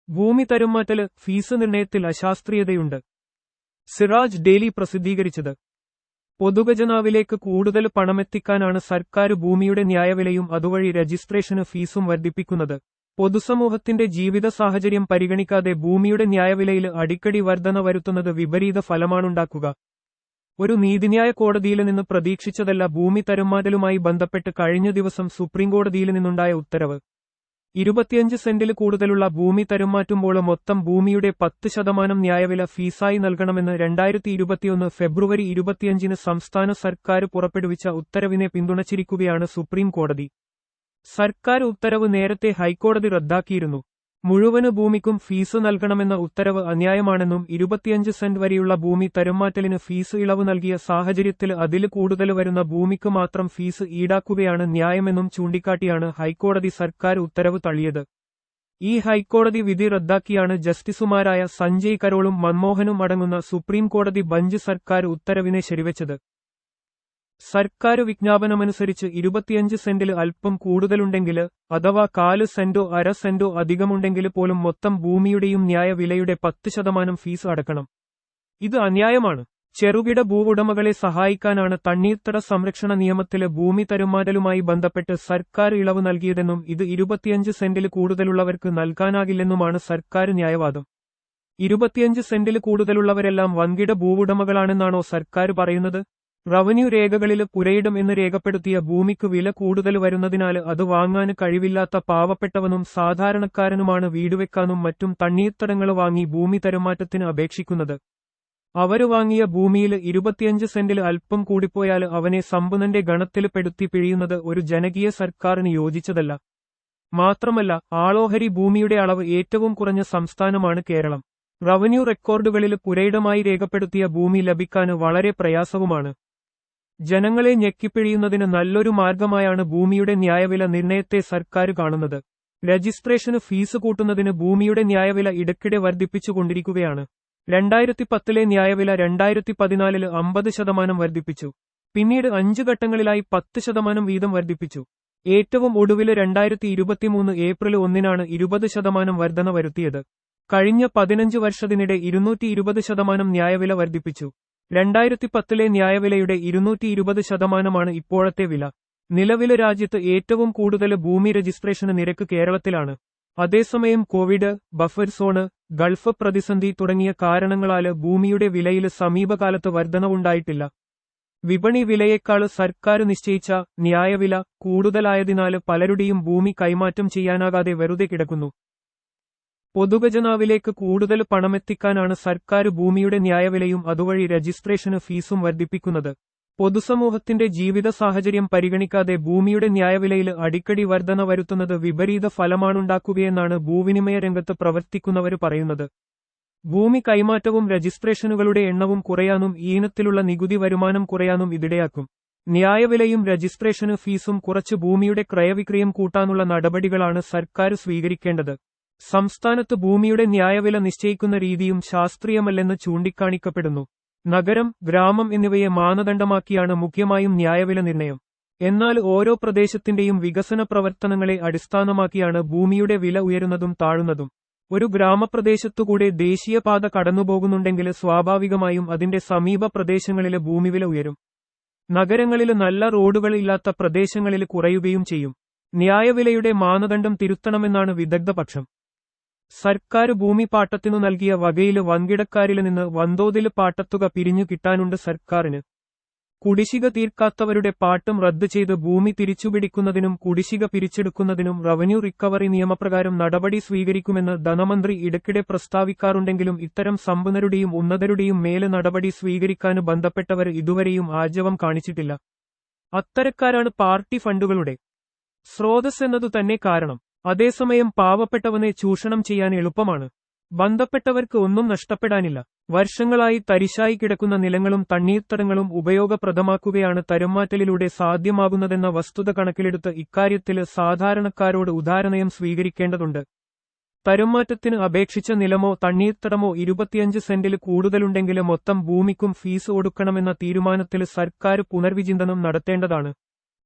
ഭൂമി തരംമാറ്റല് fees നിർണയത്തിൽ അശാസ്ത്രീയതയുണ്ട്. Siraj daily പ്രസിദ്ധീകരിച്ചത്. പൊതുഖജനാവിലേക്ക് കൂടുതൽ പണമെത്തിക്കാനാണ് സർക്കാർ ഭൂമിയുടെ ന്യായവിലയും അതുവഴി രജിസ്ട്രേഷന് ഫീസും വർദ്ധിപ്പിക്കുന്നത്. പൊതുസമൂഹത്തിന്റെ ജീവിത സാഹചര്യം പരിഗണിക്കാതെ ഭൂമിയുടെ ന്യായവിലയിൽ അടിക്കടി വർധന വരുത്തുന്നത് വിപരീത ഫലമാണുണ്ടാക്കുക. ഒരു നീതിന്യായ കോടതിയിൽ നിന്ന് പ്രതീക്ഷിച്ചതല്ല ഭൂമി തരംമാറ്റലുമായി ബന്ധപ്പെട്ട് കഴിഞ്ഞ ദിവസം സുപ്രീംകോടതിയിൽ നിന്നുണ്ടായ ഉത്തരവ്. 25 സെന്റിൽ കൂടുതലുള്ള ഭൂമി തരംമാറ്റുമ്പോൾ മൊത്തം ഭൂമിയുടെ 10% ന്യായവില ഫീസായി നൽകണമെന്ന് 2021 ഫെബ്രുവരി 25 സംസ്ഥാന സർക്കാർ പുറപ്പെടുവിച്ച ഉത്തരവിനെ പിന്തുണച്ചിരിക്കുകയാണ് സുപ്രീം കോടതി. സർക്കാർ ഉത്തരവ് നേരത്തെ ഹൈക്കോടതി റദ്ദാക്കിയിരുന്നു. മുഴുവന് ഭൂമിക്കും ഫീസ് നൽകണമെന്ന ഉത്തരവ് അന്യായമാണെന്നും 25 സെന്റ് വരെയുള്ള ഭൂമി തരംമാറ്റലിന് ഫീസ് ഇളവ് നൽകിയ സാഹചര്യത്തിൽ അതിൽ കൂടുതൽ വരുന്ന ഭൂമിക്ക് മാത്രം ഫീസ് ഈടാക്കുകയാണ് ന്യായമെന്നും ചൂണ്ടിക്കാട്ടിയാണ് ഹൈക്കോടതി സർക്കാർ ഉത്തരവ് തള്ളിയത്. ഈ ഹൈക്കോടതി വിധി റദ്ദാക്കിയാണ് ജസ്റ്റിസുമാരായ സഞ്ജയ് കരോളും മൻമോഹനും അടങ്ങുന്ന സുപ്രീം കോടതി ബഞ്ച് സർക്കാർ ഉത്തരവിനെ ശരിവച്ചത്. സർക്കാർ വിജ്ഞാപനമനുസരിച്ച് 25 സെന്റിൽ അല്പം കൂടുതലുണ്ടെങ്കിൽ അഥവാ 4 സെന്റോ 1/2 സെന്റോ അധികമുണ്ടെങ്കിൽ പോലും മൊത്തം ഭൂമിയുടെയും ന്യായവിലയുടെ 10% ഫീസ് അടക്കണം. ഇത് അന്യായമാണ്. ചെറുകിട ഭൂവുടമകളെ സഹായിക്കാനാണ് തണ്ണീർത്തട സംരക്ഷണ നിയമത്തില് ഭൂമി തരംമാറ്റലുമായി ബന്ധപ്പെട്ട് സർക്കാർ ഇളവ് നൽകിയതെന്നും ഇത് 25 സെന്റിൽ കൂടുതലുള്ളവർക്ക് നൽകാനാകില്ലെന്നുമാണ് സർക്കാർ ന്യായവാദം. 25 സെന്റിൽ കൂടുതലുള്ളവരെല്ലാം വൻകിട ഭൂവുടമകളാണെന്നാണോ സർക്കാർ പറയുന്നത്? റവന്യൂ രേഖകളിൽ പുരയിടം എന്ന് രേഖപ്പെടുത്തിയ ഭൂമിക്ക് വില കൂടുതൽ വരുന്നതിനാൽ അത് വാങ്ങാൻ കഴിവില്ലാത്ത പാവപ്പെട്ടവനും സാധാരണക്കാരനുമാണ് വീടുവെക്കാനും മറ്റും തണ്ണീർത്തടങ്ങൾ വാങ്ങി ഭൂമി തരംമാറ്റത്തിന് അപേക്ഷിക്കുന്നത്. അവര് വാങ്ങിയ ഭൂമിയിൽ 25 സെന്റിൽ അല്പം കൂടിപ്പോയാൽ അവനെ സമ്പന്നന്റെ ഗണത്തിൽ പെടുത്തി പിഴിയുന്നത് ഒരു ജനകീയ സർക്കാരിന് യോജിച്ചതല്ല. മാത്രമല്ല ആളോഹരി ഭൂമിയുടെ അളവ് ഏറ്റവും കുറഞ്ഞ സംസ്ഥാനമാണ് കേരളം. റവന്യൂ റെക്കോർഡുകളിൽ പുരയിടമായി രേഖപ്പെടുത്തിയ ഭൂമി ലഭിക്കാൻ വളരെ പ്രയാസവുമാണ്. ജനങ്ങളെ ഞെക്കിപ്പിഴിയുന്നതിന് നല്ലൊരു മാർഗമായാണ് ഭൂമിയുടെ ന്യായവില നിർണയത്തെ സർക്കാർ കാണുന്നത്. രജിസ്ട്രേഷന് ഫീസ് കൂട്ടുന്നതിന് ഭൂമിയുടെ ന്യായവില ഇടയ്ക്കിടെ വർദ്ധിപ്പിച്ചുകൊണ്ടിരിക്കുകയാണ്. 2010 ന്യായവില 2014 50% വർദ്ധിപ്പിച്ചു. പിന്നീട് 5 ഘട്ടങ്ങളിലായി 10% വീതം വർദ്ധിപ്പിച്ചു. ഏറ്റവും ഒടുവിൽ 2023 ഏപ്രിൽ 1 20% വർധന വരുത്തിയത്. കഴിഞ്ഞ 15 വർഷത്തിനിടെ 220% ന്യായവില വർദ്ധിപ്പിച്ചു. 2010 ന്യായവിലയുടെ 220% ഇപ്പോഴത്തെ വില. നിലവിലെ രാജ്യത്ത് ഏറ്റവും കൂടുതൽ ഭൂമി രജിസ്ട്രേഷന് നിരക്ക് കേരളത്തിലാണ്. അതേസമയം കോവിഡ്, ബഫർ സോണ്, ഗൾഫ് പ്രതിസന്ധി തുടങ്ങിയ കാരണങ്ങളാല് ഭൂമിയുടെ വിലയിൽ സമീപകാലത്ത് വർധനവുണ്ടായിട്ടില്ല. വിപണി വിലയേക്കാൾ സർക്കാർ നിശ്ചയിച്ച ന്യായവില കൂടുതലായതിനാൽ പലരുടെയും ഭൂമി കൈമാറ്റം ചെയ്യാനാകാതെ വെറുതെ കിടക്കുന്നു. പൊതുഖജനാവിലേക്ക് കൂടുതൽ പണമെത്തിക്കാനാണ് സർക്കാർ ഭൂമിയുടെ ന്യായവിലയും അതുവഴി രജിസ്ട്രേഷന് ഫീസും വർദ്ധിപ്പിക്കുന്നത്. പൊതുസമൂഹത്തിന്റെ ജീവിത സാഹചര്യം പരിഗണിക്കാതെ ഭൂമിയുടെ ന്യായവിലയിൽ അടിക്കടി വർധന വരുത്തുന്നത് വിപരീത ഫലമാണുണ്ടാക്കുകയെന്നാണ് ഭൂവിനിമയ രംഗത്ത് പ്രവർത്തിക്കുന്നവർ പറയുന്നത്. ഭൂമി കൈമാറ്റവും രജിസ്ട്രേഷനുകളുടെ എണ്ണവും കുറയാനും ഈനത്തിലുള്ള നികുതി വരുമാനം കുറയാനും ഇതിടയാക്കും. ന്യായവിലയും രജിസ്ട്രേഷന് ഫീസും കുറച്ച് ഭൂമിയുടെ ക്രയവിക്രയം കൂട്ടാനുള്ള നടപടികളാണ് സർക്കാർ സ്വീകരിക്കേണ്ടത്. സംസ്ഥാനത്ത് ഭൂമിയുടെ ന്യായവില നിശ്ചയിക്കുന്ന രീതിയും ശാസ്ത്രീയമല്ലെന്ന് ചൂണ്ടിക്കാണിക്കപ്പെടുന്നു. നഗരം, ഗ്രാമം എന്നിവയെ മാനദണ്ഡമാക്കിയാണ് മുഖ്യമായും ന്യായവില നിർണയം. എന്നാൽ ഓരോ പ്രദേശത്തിന്റെയും വികസന പ്രവർത്തനങ്ങളെ അടിസ്ഥാനമാക്കിയാണ് ഭൂമിയുടെ വില ഉയരുന്നതും താഴുന്നതും. ഒരു ഗ്രാമപ്രദേശത്തുകൂടെ ദേശീയപാത കടന്നുപോകുന്നുണ്ടെങ്കിൽ സ്വാഭാവികമായും അതിന്റെ സമീപ പ്രദേശങ്ങളിലെ ഭൂമിവില ഉയരും. നഗരങ്ങളിൽ നല്ല റോഡുകൾ ഇല്ലാത്ത പ്രദേശങ്ങളിൽ കുറയുകയും ചെയ്യും. ന്യായവിലയുടെ മാനദണ്ഡം തിരുത്തണമെന്നാണ് വിദഗ്ധപക്ഷം. സർക്കാർ ഭൂമി പാട്ടത്തിനു നൽകിയ വകയിൽ വൻകിടക്കാരിൽ നിന്ന് വൻതോതിൽ പാട്ടത്തുക പിരിഞ്ഞു കിട്ടാനുണ്ട് സർക്കാരിന്. കുടിശ്ശിക തീർക്കാത്തവരുടെ പാട്ടം റദ്ദ് ചെയ്ത് ഭൂമി തിരിച്ചുപിടിക്കുന്നതിനും കുടിശ്ശിക പിരിച്ചെടുക്കുന്നതിനും റവന്യൂ റിക്കവറി നിയമപ്രകാരം നടപടി സ്വീകരിക്കുമെന്ന് ധനമന്ത്രി ഇടയ്ക്കിടെ പ്രസ്താവിക്കാറുണ്ടെങ്കിലും ഇത്തരം സമ്പന്നരുടെയും ഉന്നതരുടെയും മേല് നടപടി സ്വീകരിക്കാൻ ബന്ധപ്പെട്ടവർ ഇതുവരെയും ആർജവം കാണിച്ചിട്ടില്ല. അത്തരക്കാരാണ് പാർട്ടി ഫണ്ടുകളുടെ സ്രോതസ് എന്നതു തന്നെ കാരണം. അതേസമയം പാവപ്പെട്ടവനെ ചൂഷണം ചെയ്യാൻ എളുപ്പമാണ്. ബന്ധപ്പെട്ടവർക്ക് ഒന്നും നഷ്ടപ്പെടാനില്ല. വർഷങ്ങളായി തരിശായി കിടക്കുന്ന നിലങ്ങളും തണ്ണീർത്തടങ്ങളും ഉപയോഗപ്രദമാക്കുകയാണ് തരംമാറ്റലിലൂടെ സാധ്യമാകുന്നതെന്ന വസ്തുത കണക്കിലെടുത്ത് ഇക്കാര്യത്തിൽ സാധാരണക്കാരോട് ഉദാരനയം സ്വീകരിക്കേണ്ടതുണ്ട്. തരംമാറ്റത്തിന് അപേക്ഷിച്ച നിലമോ തണ്ണീർത്തടമോ 25 സെന്റിൽ കൂടുതലുണ്ടെങ്കിൽ മൊത്തം ഭൂമിക്കും ഫീസ് ഒടുക്കണമെന്ന തീരുമാനത്തിൽ സർക്കാർ പുനർവിചിന്തനം നടത്തേണ്ടതാണ്.